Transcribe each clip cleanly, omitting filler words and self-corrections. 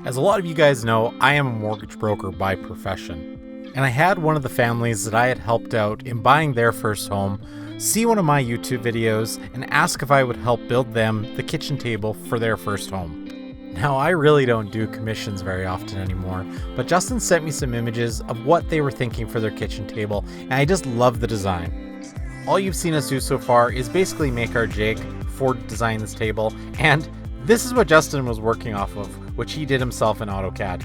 As a lot of you guys know, I am a mortgage broker by profession, and I had one of the families that I had helped out in buying their first home see one of my YouTube videos and ask if I would help build them the kitchen table for their first home. Now, I really don't do commissions very often anymore, but Justin sent me some images of what they were thinking for their kitchen table, and I just love the design. All you've seen us do so far is basically make our jig for designing this table, and this is what Justin was working off of, which he did himself in AutoCAD.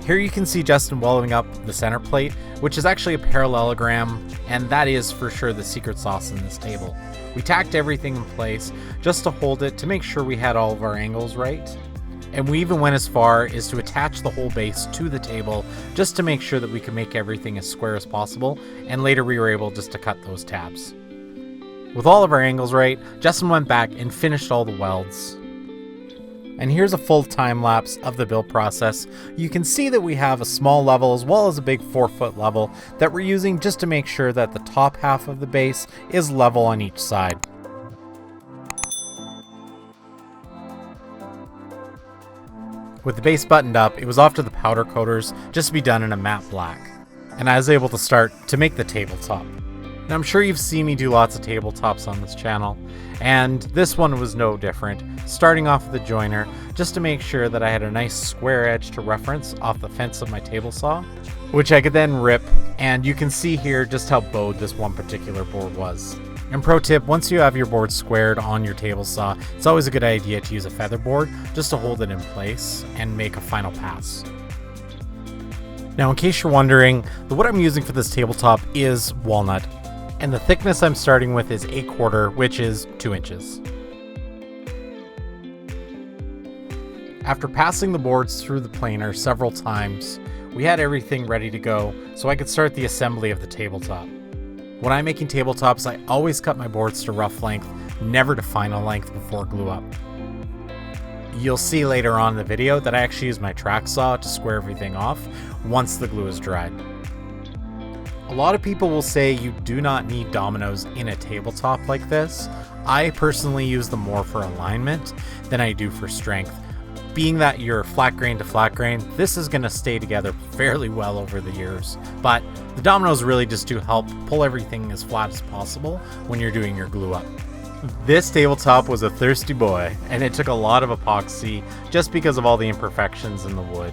Here you can see Justin welding up the center plate, which is actually a parallelogram, and that is for sure the secret sauce in this table. We tacked everything in place just to hold it to make sure we had all of our angles right. And we even went as far as to attach the whole base to the table just to make sure that we could make everything as square as possible, and later we were able just to cut those tabs. With all of our angles right, Justin went back and finished all the welds. And here's a full time lapse of the build process. You can see that we have a small level as well as a big 4-foot level that we're using just to make sure that the top half of the base is level on each side. With the base buttoned up, it was off to the powder coaters just to be done in a matte black. And I was able to start to make the tabletop. Now, I'm sure you've seen me do lots of tabletops on this channel, and this one was no different, starting off with the joiner just to make sure that I had a nice square edge to reference off the fence of my table saw, which I could then rip, and you can see here just how bowed this one particular board was. And pro tip, once you have your board squared on your table saw, it's always a good idea to use a feather board just to hold it in place and make a final pass. Now, in case you're wondering, the wood I'm using for this tabletop is walnut. And the thickness I'm starting with is 1/4, which is 2 inches. After passing the boards through the planer several times, we had everything ready to go so I could start the assembly of the tabletop. When I'm making tabletops, I always cut my boards to rough length, never to final length before glue up. You'll see later on in the video that I actually use my track saw to square everything off once the glue is dried. A lot of people will say you do not need dominoes in a tabletop like this. I personally use them more for alignment than I do for strength. Being that you're flat grain to flat grain, this is going to stay together fairly well over the years. But the dominoes really just do help pull everything as flat as possible when you're doing your glue up. This tabletop was a thirsty boy, and it took a lot of epoxy just because of all the imperfections in the wood.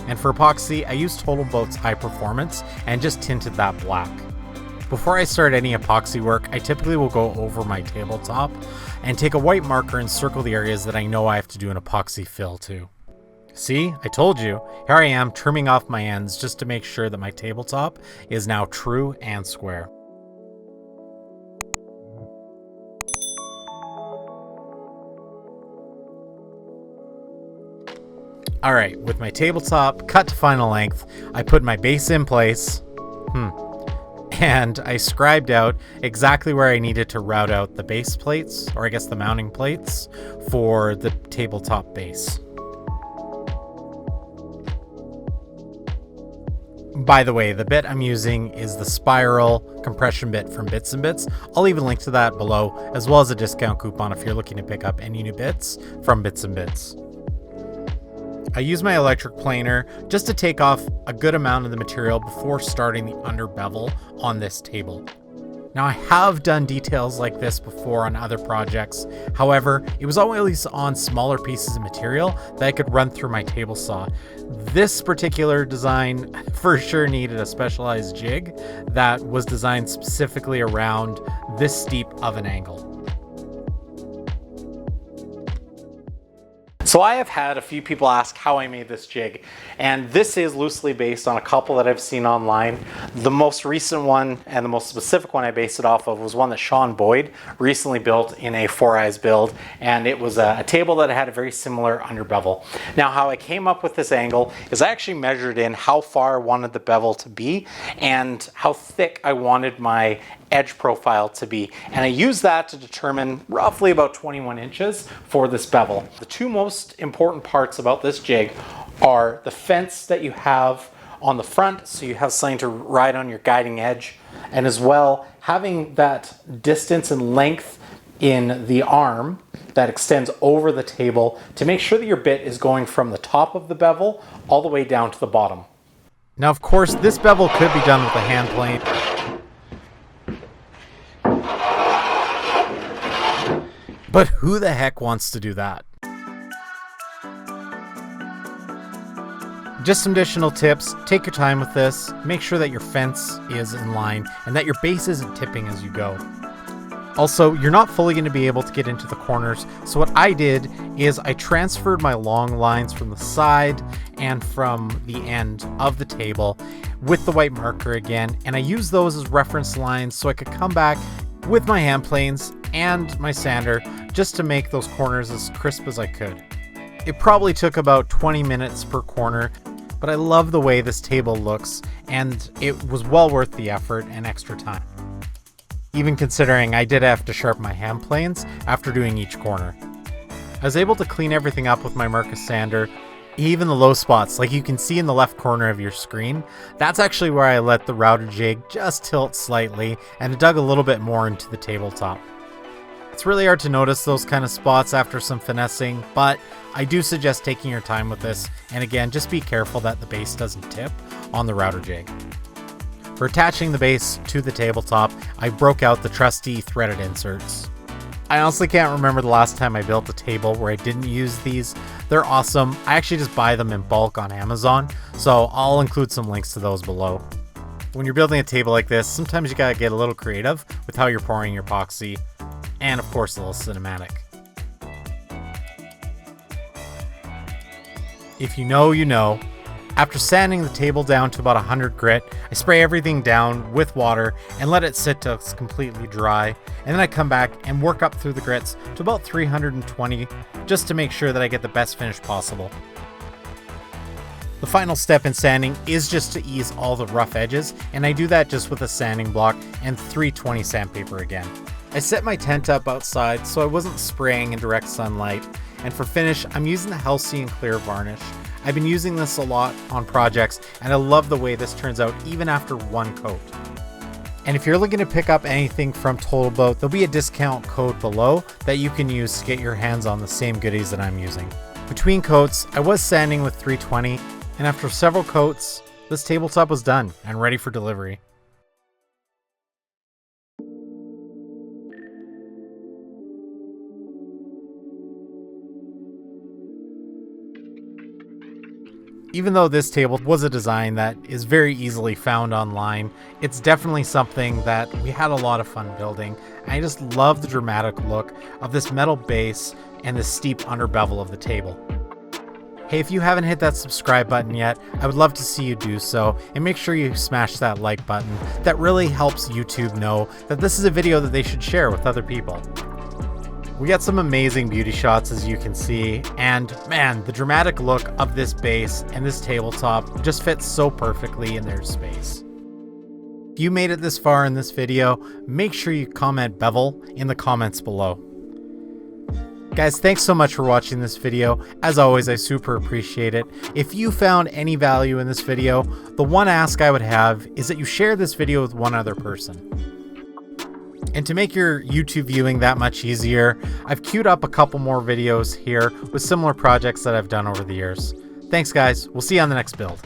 And for epoxy, I used Total Boat's High Performance and just tinted that black. Before I start any epoxy work, I typically will go over my tabletop and take a white marker and circle the areas that I know I have to do an epoxy fill to. See, I told you. Here I am trimming off my ends just to make sure that my tabletop is now true and square. Alright, with my tabletop cut to final length, I put my base in place, and I scribed out exactly where I needed to route out the base plates, or I guess the mounting plates, for the tabletop base. By the way, the bit I'm using is the spiral compression bit from Bits and Bits. I'll leave a link to that below, as well as a discount coupon if you're looking to pick up any new bits from Bits and Bits. I use my electric planer just to take off a good amount of the material before starting the under bevel on this table. Now, I have done details like this before on other projects. However, it was always on smaller pieces of material that I could run through my table saw. This particular design for sure needed a specialized jig that was designed specifically around this steep of an angle. So I have had a few people ask how I made this jig, and this is loosely based on a couple that I've seen online. The most recent one and the most specific one I based it off of was one that Sean Boyd recently built in a 4-eyes build, and it was a table that had a very similar under bevel. Now, how I came up with this angle is I actually measured in how far I wanted the bevel to be and how thick I wanted my edge profile to be, and I used that to determine roughly about 21 inches for this bevel. The two most important parts about this jig are the fence that you have on the front, so you have something to ride on your guiding edge, and as well having that distance and length in the arm that extends over the table to make sure that your bit is going from the top of the bevel all the way down to the bottom. Now, of course, this bevel could be done with a hand plane. But who the heck wants to do that? Just some additional tips. Take your time with this. Make sure that your fence is in line and that your base isn't tipping as you go. Also, you're not fully going to be able to get into the corners, so what I did is I transferred my long lines from the side and from the end of the table with the white marker again, and I used those as reference lines so I could come back with my hand planes and my sander just to make those corners as crisp as I could. It probably took about 20 minutes per corner, but I love the way this table looks, and it was well worth the effort and extra time. Even considering I did have to sharpen my hand planes after doing each corner. I was able to clean everything up with my Marcus sander, even the low spots like you can see in the left corner of your screen. That's actually where I let the router jig just tilt slightly and dug a little bit more into the tabletop. It's really hard to notice those kind of spots after some finessing, but I do suggest taking your time with this, and again, just be careful that the base doesn't tip on the router jig. For attaching the base to the tabletop, I broke out the trusty threaded inserts. I honestly can't remember the last time I built a table where I didn't use these. They're awesome. I actually just buy them in bulk on Amazon, so I'll include some links to those below. When you're building a table like this, sometimes you gotta get a little creative with how you're pouring your epoxy, and of course a little cinematic. If you know, you know. After sanding the table down to about 100 grit, I spray everything down with water and let it sit till it's completely dry, and then I come back and work up through the grits to about 320 just to make sure that I get the best finish possible. The final step in sanding is just to ease all the rough edges, and I do that just with a sanding block and 320 sandpaper again. I set my tent up outside so I wasn't spraying in direct sunlight, and for finish I'm using the Halcyon Clear varnish. I've been using this a lot on projects, and I love the way this turns out even after one coat. And if you're looking to pick up anything from Total Boat, there'll be a discount code below that you can use to get your hands on the same goodies that I'm using. Between coats, I was sanding with 320, and after several coats, this tabletop was done and ready for delivery. Even though this table was a design that is very easily found online, it's definitely something that we had a lot of fun building. I just love the dramatic look of this metal base and the steep under bevel of the table. Hey, if you haven't hit that subscribe button yet, I would love to see you do so, and make sure you smash that like button. That really helps YouTube know that this is a video that they should share with other people. We got some amazing beauty shots, as you can see, and man, the dramatic look of this base and this tabletop just fits so perfectly in their space. If you made it this far in this video, make sure you comment bevel in the comments below. Guys, thanks so much for watching this video. As always, I super appreciate it. If you found any value in this video, the one ask I would have is that you share this video with one other person. And to make your YouTube viewing that much easier, I've queued up a couple more videos here with similar projects that I've done over the years. Thanks guys, we'll see you on the next build.